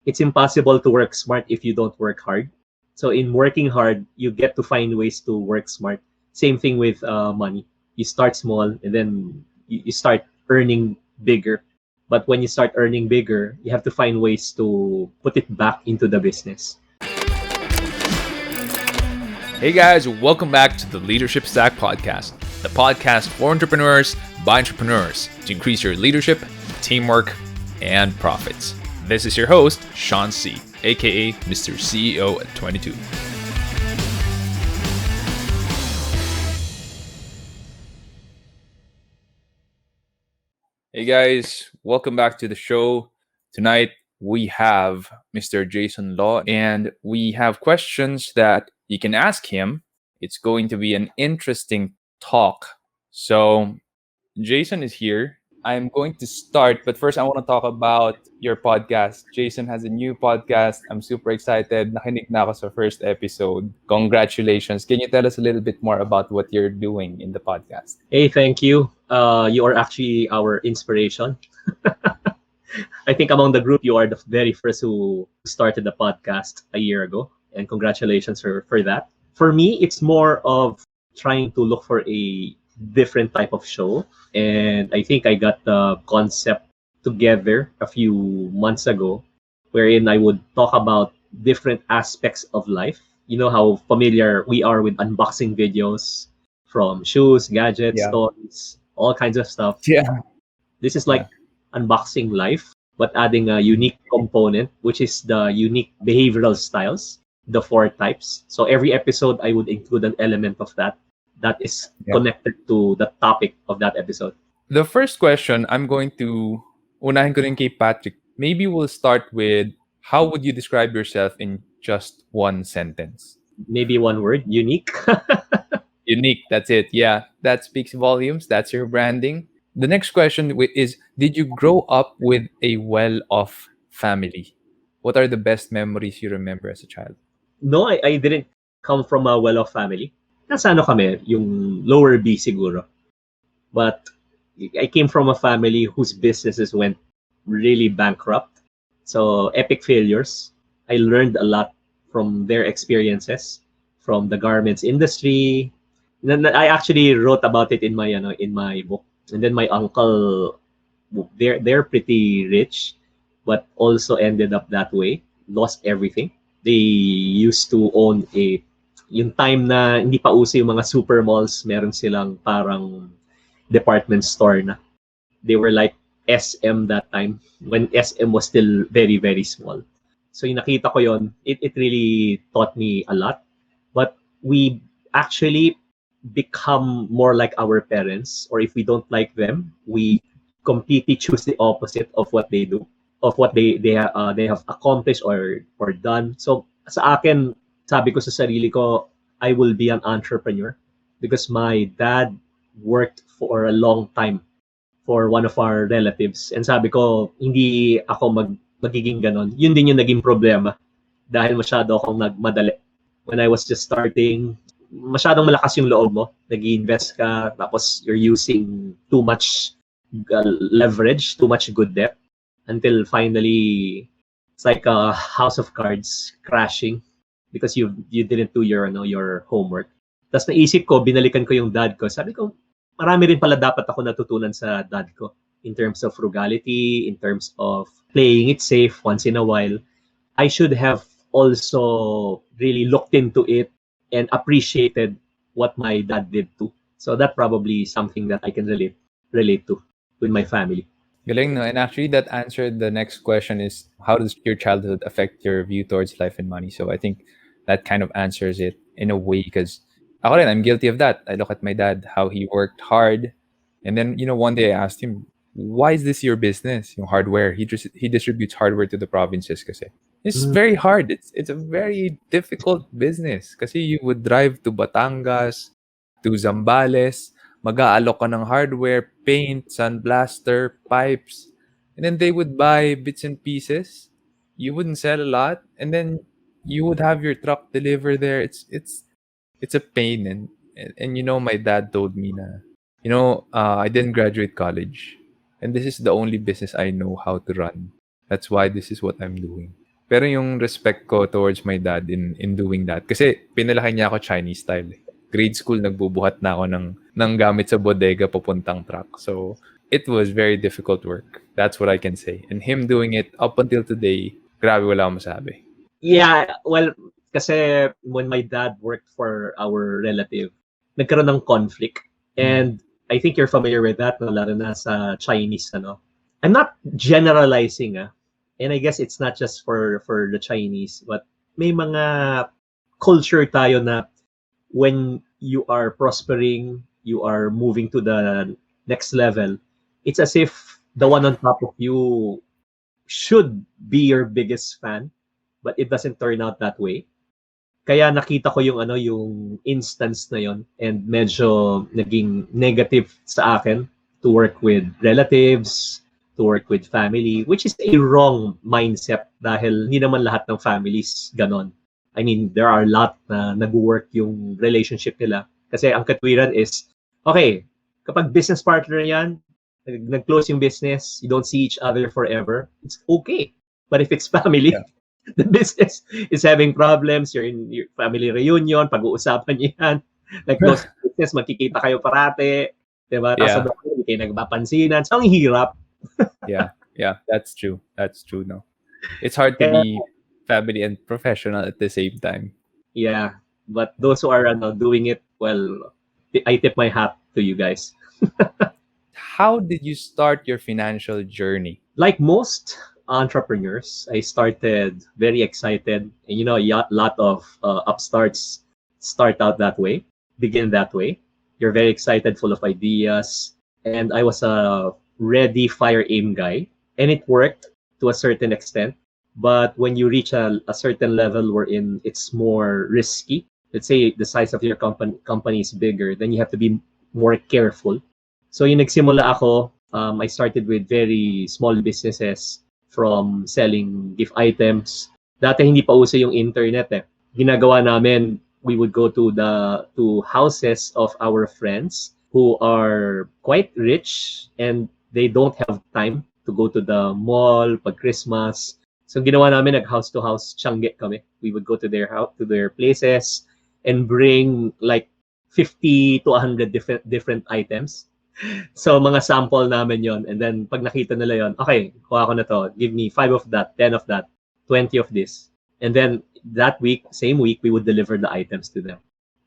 it's impossible to work smart if you don't work hard. So in working hard, you get to find ways to work smart. Same thing with money. You start small and then you start earning bigger. But when you start earning bigger, you have to find ways to put it back into the business. Hey guys, welcome back to the Leadership Stack Podcast, the podcast for entrepreneurs by entrepreneurs to increase your leadership, teamwork, and profits. This is your host, Sean C., aka Mr. CEO at 22. Hey guys, welcome back to the show. Tonight we have Mr. Jason Law, and we have questions that you can ask him. It's going to be an interesting talk. So, Jason is here. I'm going to start, but first I want to talk about your podcast. Jason has a new podcast. I'm super excited. Nakinig na ako sa first episode. Congratulations. Can you tell us a little bit more about what you're doing in the podcast? Hey, thank you. You are actually our inspiration. I think among the group, you are the very first who started the podcast a year ago. And congratulations for that. For me, it's more of trying to look for a different type of show. And I think I got the concept together a few months ago, wherein I would talk about different aspects of life. You know how familiar we are with unboxing videos from shoes, gadgets, Yeah. toys, all kinds of stuff. Yeah. This is like unboxing life, but adding a unique component, which is the unique behavioral styles, the 4 types. So every episode, I would include an element of that is connected to the topic of that episode. The first question, I'm going to unahin ko rin kay Patrick. Maybe we'll start with, how would you describe yourself in just one sentence? Maybe one word, unique. Unique, that's it. Yeah, that speaks volumes. That's your branding. The next question is, did you grow up with a well-off family? What are the best memories you remember as a child? No, I didn't come from a well-off family. Nasa ano kami, yung lower B siguro. But I came from a family whose businesses went really bankrupt. So epic failures. I learned a lot from their experiences, from the garments industry. I actually wrote about it in my book. And then my uncle, they're pretty rich, but also ended up that way. Lost everything. They used to own yung time na hindi pa uso yung mga super malls, meron silang parang department store na. They were like SM that time, when SM was still very, very small. So yung nakita ko yon, it really taught me a lot. But we actually become more like our parents, or if we don't like them, we completely choose the opposite of what they do, of what they have accomplished or done. So sa akin, sabi ko sa sarili ko, I will be an entrepreneur because my dad worked for a long time for one of our relatives. And sabi ko, hindi ako magiging ganon. Yun din yung naging problema dahil masyado akong nagmadali. When I was just starting, masyadong malakas yung loob mo. Nag-invest ka, tapos you're using too much leverage, too much good debt, until finally, it's like a house of cards crashing because you didn't do your homework. Tapos naisip ko, binalikan ko yung dad ko. Sabi ko, marami rin pala dapat ako natutunan sa dad ko in terms of frugality, in terms of playing it safe once in a while. I should have also really looked into it and appreciated what my dad did too. So that probably is something that I can relate to with my family. Galing, no? And actually, that answered the next question is, how does your childhood affect your view towards life and money? So I think that kind of answers it in a way, because ako rin, I'm guilty of that. I look at my dad, how he worked hard. And then, one day I asked him, why is this your business? Yung hardware. He distributes hardware to the provinces kasi. It's very hard. It's a very difficult business kasi you would drive to Batangas, to Zambales, mag-aalok ka ng hardware, paint, sandblaster, pipes, and then they would buy bits and pieces. You wouldn't sell a lot, and then you would have your truck deliver there. It's a pain, and my dad told me na, I didn't graduate college, and this is the only business I know how to run. That's why this is what I'm doing. Pero yung respect ko towards my dad in doing that, kasi pinalaki niya ako Chinese style. Grade school, nagbubuhat na ako ng gamit sa bodega papuntang truck. So, it was very difficult work. That's what I can say. And him doing it up until today, grabe, wala akong masabi. Yeah, well, kasi when my dad worked for our relative, nagkaroon ng conflict. And I think you're familiar with that, no? Lalo na sa Chinese, ano. I'm not generalizing, and I guess it's not just for the Chinese, but may mga culture tayo na when you are prospering, you are moving to the next level, it's as if the one on top of you should be your biggest fan, but it doesn't turn out that way. Kaya nakita ko yung instance na yon, and medyo naging negative sa akin to work with relatives, to work with family, which is a wrong mindset dahil hindi naman lahat ng families ganon. I mean, there are a lot na nag-work yung relationship nila. Kasi ang katwiran is, okay, kapag business partner yan, nag-close yung business, you don't see each other forever, it's okay. But if it's family, the business is having problems, you're in your family reunion, pag-uusapan niyo yan, nag-close business, magkikita kayo parate, diba? Tapos sa hindi kayo nagpapansinan. So, ang hirap. Yeah, that's true. That's true, no? It's hard to be family and professional at the same time. Yeah, but those who are doing it, well, I tip my hat to you guys. How did you start your financial journey? Like most entrepreneurs, I started very excited. And a lot of upstarts start out that way, begin that way. You're very excited, full of ideas. And I was a ready, fire, aim guy. And it worked to a certain extent. But when you reach a certain level wherein it's more risky, let's say the size of your company is bigger, then you have to be more careful. So yung nagsimula ako, I started with very small businesses, from selling gift items. Dati hindi pa uso yung internet eh. Ginagawa namin, we would go to houses of our friends who are quite rich and they don't have time to go to the mall pag Christmas. So ginawa namin, nag-house to house tiyangge kami. We would go to their house, to their places, and bring like 50 to 100 different items. So mga sample namin yon, and then pag nakita nila yon, okay, kuha ko na to, give me 5 of that, 10 of that, 20 of this. And then that week, same week, we would deliver the items to them.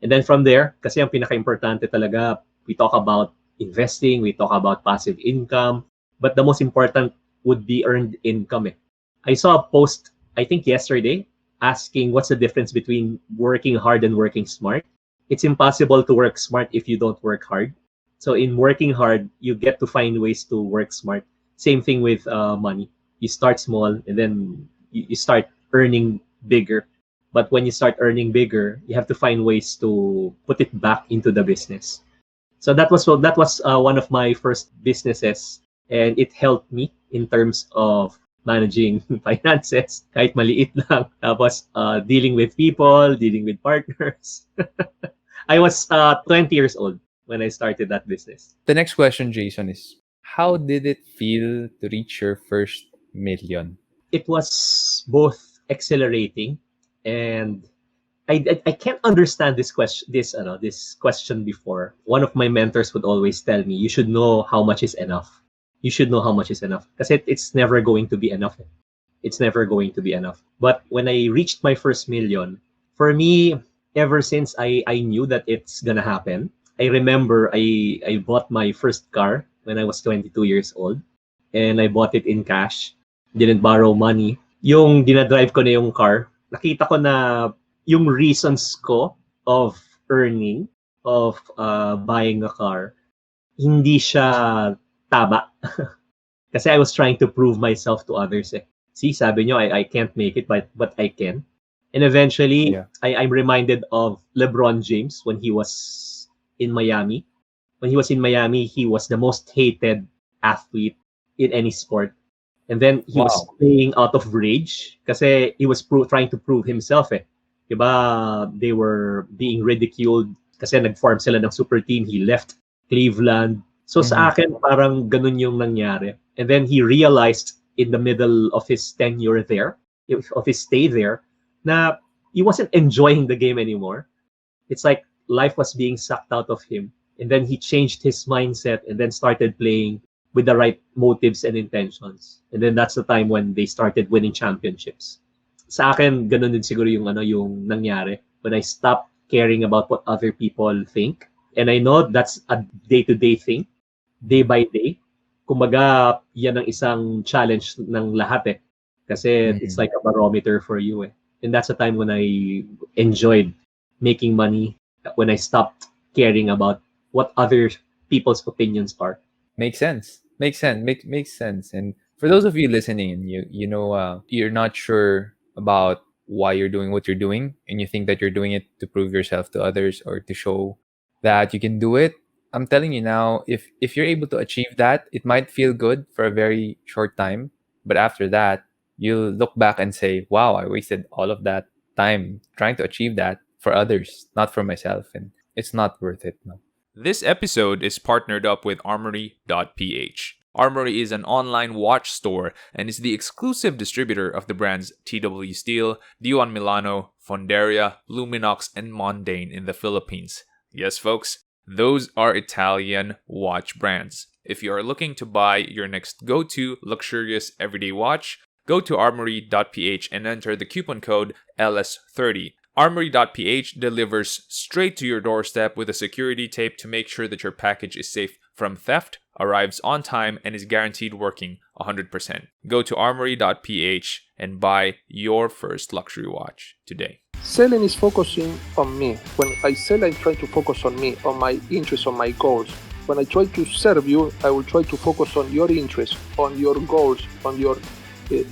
And then from there, kasi ang pinaka-importante talaga, we talk about investing, we talk about passive income, but the most important would be earned income. I saw a post, I think yesterday, asking what's the difference between working hard and working smart. It's impossible to work smart if you don't work hard. So in working hard, you get to find ways to work smart. Same thing with money. You start small and then you start earning bigger. But when you start earning bigger, you have to find ways to put it back into the business. So that was one of my first businesses, and it helped me in terms of managing finances, kahit maliit lang. Tapos dealing with people, dealing with partners. I was 20 years old when I started that business. The next question, Jason, is how did it feel to reach your first million? It was both exhilarating and I can't understand this question before. One of my mentors would always tell me, you should know how much is enough. You should know how much is enough. Kasi it's never going to be enough. It's never going to be enough. But when I reached my first million, for me, ever since I knew that it's gonna happen, I remember I bought my first car when I was 22 years old. And I bought it in cash. Didn't borrow money. Yung dinadrive ko na yung car, nakita ko na yung reasons ko of earning, of buying a car, hindi siya tama. Kasi I was trying to prove myself to others. See, sabi nyo, I can't make it, but I can. And eventually, I'm reminded of LeBron James when he was in Miami. When he was in Miami, he was the most hated athlete in any sport. And then he was playing out of rage kasi he was trying to prove himself. Diba, they were being ridiculed kasi nag-form sila ng super team. He left Cleveland. So sa akin, parang ganun yung nangyari. And then he realized in the middle of his tenure there, of his stay there, na he wasn't enjoying the game anymore. It's like life was being sucked out of him. And then he changed his mindset and then started playing with the right motives and intentions. And then that's the time when they started winning championships. Sa akin, ganun din siguro yung nangyari when I stopped caring about what other people think. And I know that's a day-to-day thing, day by day. Kumbaga, yan ang isang challenge ng lahat eh. Kasi it's like a barometer for you eh. And that's the time when I enjoyed making money, when I stopped caring about what other people's opinions are. Makes sense. Makes sense. And for those of you listening, and you know you're not sure about why you're doing what you're doing, and you think that you're doing it to prove yourself to others or to show that you can do it, I'm telling you now, if you're able to achieve that, it might feel good for a very short time, but after that, you'll look back and say, "Wow, I wasted all of that time trying to achieve that for others, not for myself," and it's not worth it. No. This episode is partnered up with Armory.ph. Armory is an online watch store and is the exclusive distributor of the brands TW Steel, Dion Milano, Fonderia, Luminox, and Mondane in the Philippines. Yes, folks, those are Italian watch brands. If you are looking to buy your next go-to luxurious everyday watch, go to Armory.ph and enter the coupon code LS30. Armory.ph delivers straight to your doorstep with a security tape to make sure that your package is safe from theft, arrives on time, and is guaranteed working 100%. Go to Armory.ph and buy your first luxury watch today. Selling is focusing on me. When I sell, I try to focus on me, on my interests, on my goals. When I try to serve you, I will try to focus on your interests, on your goals, on your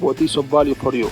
what is of value for you.